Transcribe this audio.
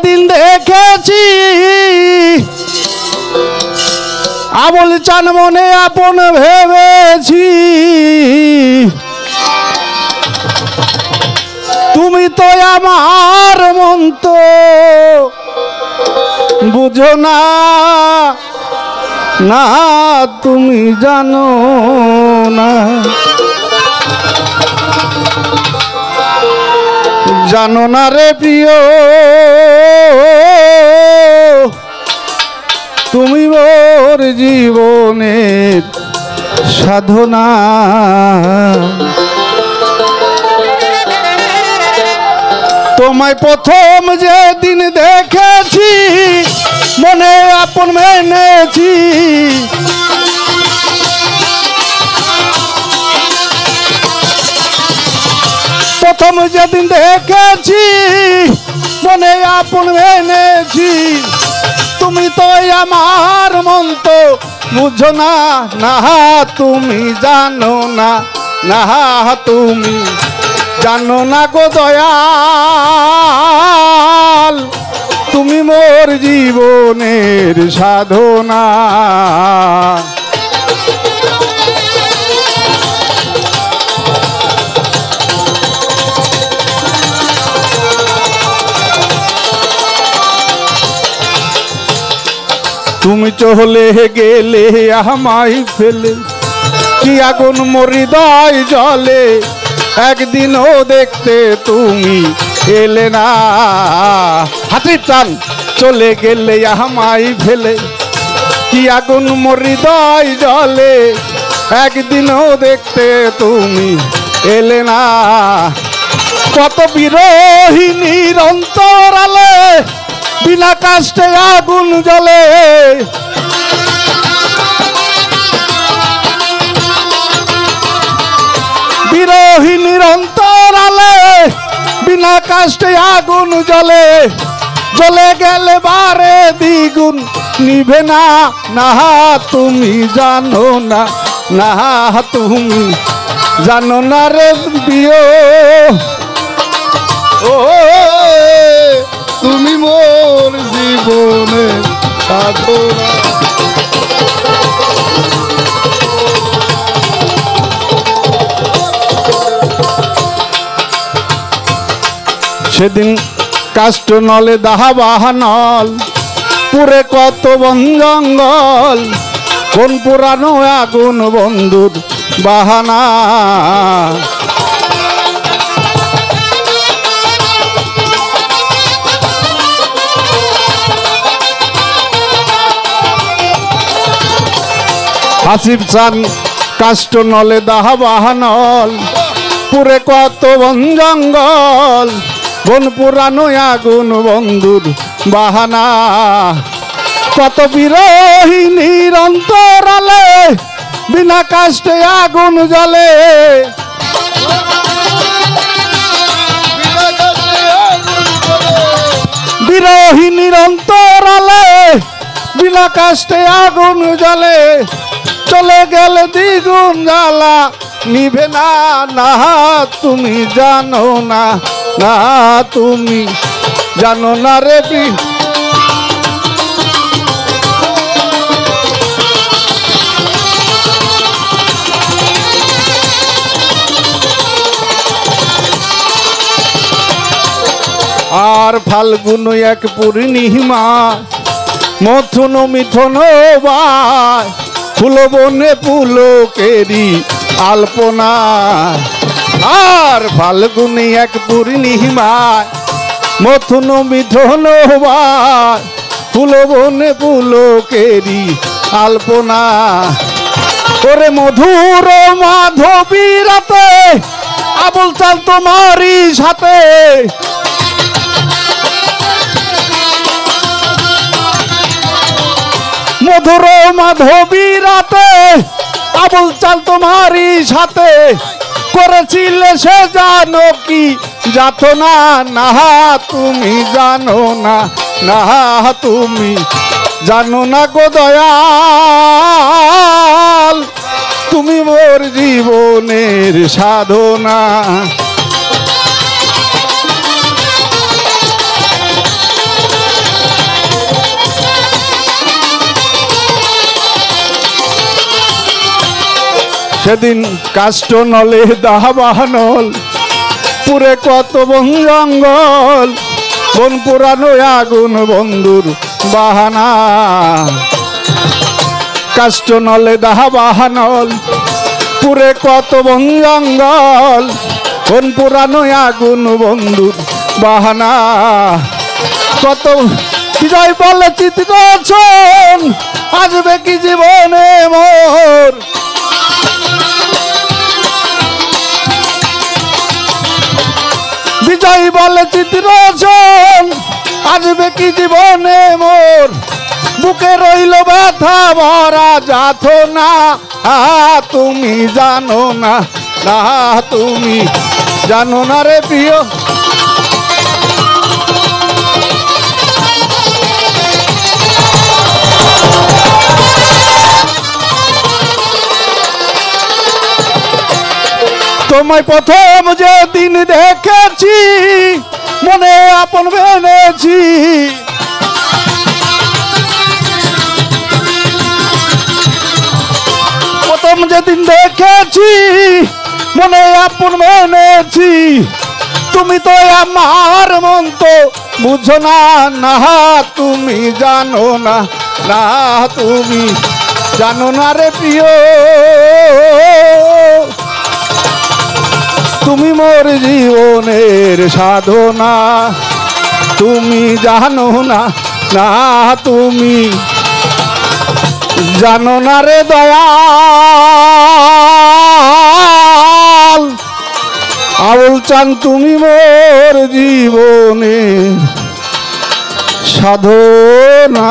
দিন দেখেছি আবুল চান মনে আপন ভেবেছি, তুমি তো আমার মন তো বুঝো না, না তুমি জানো না, জানো না রে প্রিয় তুমি মোর জীবনের সাধনা। তোমায় প্রথম যেদিন দেখেছি মনে আপন মেনেছি, প্রথম যেদিন দেখেছি মনে আপন মেনেছি, তুমি তো আমার মন তো বুঝো না, না তুমি জানো না, না তুমি জানো না গো দয়াল তুমি মোর জীবনের সাধনা। তুমি চলে গেলে আমায় ফেলে কি আগুন মোর হৃদয় জ্বলে, একদিনও দেখতে তুমি এলে না, হাতির টান চলে গেলে আমায় ফেলে কি আগুন মোর হৃদয় জ্বলে, একদিনও দেখতে তুমি এলে না, কত বিরহিণীর অন্তরালে বিনা কষ্টে আগুন জ্বলে, বিরহিণীর অন্তরালে বিনা কষ্টে আগুন জ্বলে, জ্বলে গেলে বারে দ্বিগুণ নিভে না, না তুমি জানো না, না তুমি জানো না রে প্রিয় ও তুমি মোর জীবনে সাধনা। সেদিন কাষ্ট নলে দাহাবাহা নল পুরে কত বন জঙ্গল, কোন পুরানো আগুন বন্ধুর বাহানা, হাসিব চান কাষ্ট নলে দাহাবাহা নল পুরে কত বন জঙ্গল, বন পুরানো আগুন বন্ধুর বাহানা, কত বিরহিণীর অন্তরালে বিনা কষ্টে আগুন জ্বলে, বিরহিণীর অন্তরালে বিনা কষ্টে আগুন জ্বলে, চলে গেলে দ্বিগুণ জ্বালা নিভে না, না তুমি জানো না, না তুমি জানো না রে আর ফাল্গুন এক পূর্ণিমা মথুন মিথুন বাই ফুল বনে পুলকেরি আলপনা, আর ফাল্গুনি এক পূর্ণিমায় মথুন মিথুন বাই ফুল বনে পুলকেরি আলপনা, করে মধুর মাধবী রাতে আবুল চাল তোমারই সাথে, মধুর মাধবী রাতে আবুল চাল তোমারই সাথে, করেছিলে সে জানো কি যাতো না, না তুমি জানো না, না তুমি জানো না গো দয়াল তুমি মোর জীবনের সাধনা। সেদিন কাষ্ট নলে দাবানল পুরে কত বন জঙ্গল বন পুরানো আগুন বন্ধুর বাহানা কাষ্ট নলে দাবানল পুরে কত বন জঙ্গল বন পুরানো আগুন বন্ধুর বাহানা কত বিজয় বলে চিত্রছন আসবে কি জীবনে মোর বিজয় বলে চিত্রছন আসবে কি জীবনে মোর বুকে রইল ব্যথা ভরা যাতনা তুমি জানো না না তুমি জানো না রে প্রিয় তোমায় প্রথম যে দিন দেখেছি মনে আপন বেনেছি প্রথম যেদিন দেখেছি মনে আপন বেনেছি তুমি তো আমার মন তো বুঝো না না তুমি জানো না না তুমি জানো না রে প্রিয় তুমি মোর জীবনের সাধনা তুমি জানো না না তুমি জানো না রে দয়াল আবুল চান তুমি মোর জীবনের সাধনা